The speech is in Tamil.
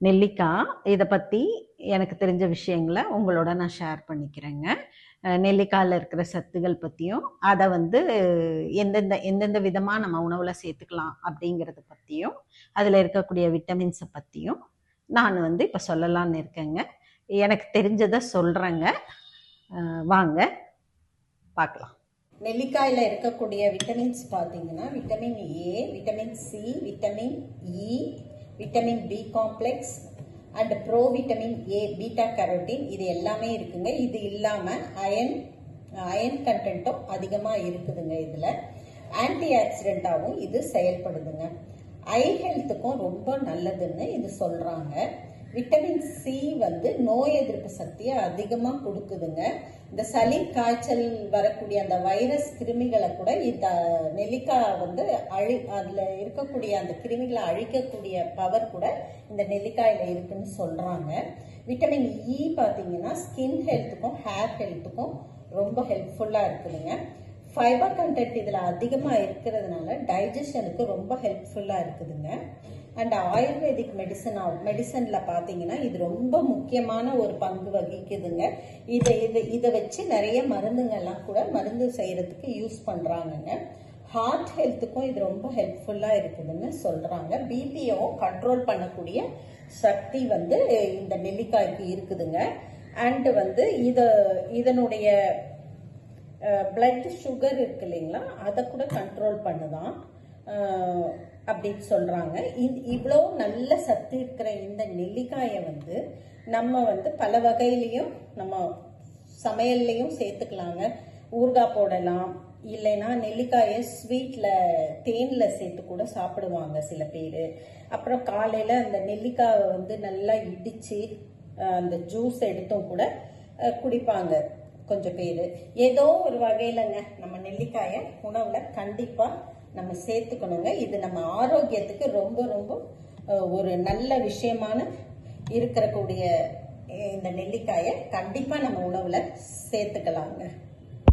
நெல்லிக்காய் இதை பற்றி எனக்கு தெரிஞ்ச விஷயங்களை உங்களோட நான் ஷேர் பண்ணிக்கிறேங்க. நெல்லிக்காயில் இருக்கிற சத்துகள் பற்றியும் அதை எந்தெந்த விதமாக நம்ம உணவில் சேர்த்துக்கலாம் அப்படிங்கிறத பற்றியும் அதில் இருக்கக்கூடிய விட்டமின்ஸை பற்றியும் நான் இப்போ சொல்லலான்னு இருக்கேங்க. எனக்கு தெரிஞ்சதை சொல்கிறேங்க, வாங்க பார்க்கலாம். நெல்லிக்காயில் இருக்கக்கூடிய விட்டமின்ஸ் பார்த்தீங்கன்னா vitamin A, vitamin C, vitamin E, vitamin B complex and pro vitamin A, beta carotene, இது எல்லாமே இருக்குங்க. இது இல்லாமல் அயன் கண்டென்ட்டும் அதிகமாக இருக்குதுங்க. இதில் ஆன்டி ஆக்சிடென்ட்டாகவும் இது செயல்படுதுங்க. ஐ ஹெல்த்துக்கும் ரொம்ப நல்லதுன்னு இது சொல்கிறாங்க. விட்டமின் சி நோய் எதிர்ப்பு சக்தியை அதிகமாக கொடுக்குதுங்க. இந்த சளி காய்ச்சல் வரக்கூடிய அந்த வைரஸ் கிருமிகளை கூட இந்த நெல்லிக்காய் அதில் இருக்கக்கூடிய அந்த கிருமிகளை அழிக்கக்கூடிய பவர் கூட இந்த நெல்லிக்காயில் இருக்குன்னு சொல்கிறாங்க. விட்டமின் இ பார்த்தீங்கன்னா ஸ்கின் ஹெல்த்துக்கும் ஹேர் ஹெல்த்துக்கும் ரொம்ப ஹெல்ப்ஃபுல்லாக இருக்குதுங்க. ஃபைபர் கண்டென்ட் இதில் அதிகமாக இருக்கிறதுனால டைஜஷனுக்கு ரொம்ப ஹெல்ப்ஃபுல்லாக இருக்குதுங்க. அண்ட் ஆயுர்வேதிக் மெடிசனில் பார்த்தீங்கன்னா இது ரொம்ப முக்கியமான ஒரு பங்கு வகிக்குதுங்க. இதை வச்சு நிறைய மருந்துங்கள்லாம் கூட மருந்து செய்கிறதுக்கு யூஸ் பண்ணுறாங்கங்க. ஹார்ட் ஹெல்த்துக்கும் இது ரொம்ப ஹெல்ப்ஃபுல்லாக இருக்குதுன்னு சொல்கிறாங்க. பிபியும் கண்ட்ரோல் பண்ணக்கூடிய சக்தி இந்த நெல்லிக்காய்க்கு இருக்குதுங்க. அண்டு இதனுடைய பிளட் சுகர் இருக்கு இல்லைங்களா, அதை கூட கண்ட்ரோல் பண்ணுதான் அப்படின்னு சொல்கிறாங்க. இவ்வளோ நல்ல சத்து இருக்கிற இந்த நெல்லிக்காயை நம்ம பல வகையிலையும் நம்ம சமையல்லையும் சேர்த்துக்கலாங்க. ஊறுகாய் போடலாம், இல்லைன்னா நெல்லிக்காயை ஸ்வீட்டில் தேனில் சேர்த்து கூட சாப்பிடுவாங்க சில பேர். அப்புறம் காலையில் அந்த நெல்லிக்காயை நல்லா இடித்து அந்த ஜூஸ் எடுத்தும் கூட குடிப்பாங்க கொஞ்சம் பேர். ஏதோ ஒரு வகையிலங்க நம்ம நெல்லிக்காயை உணவில் கண்டிப்பாக நம்ம சேர்த்துக்கணுங்க. இது நம்ம ஆரோக்கியத்துக்கு ரொம்ப ரொம்ப ஒரு நல்ல விஷயமான இருக்கக்கூடிய இந்த நெல்லிக்காயை கண்டிப்பாக நம்ம உணவில் சேர்த்துக்கலாங்க.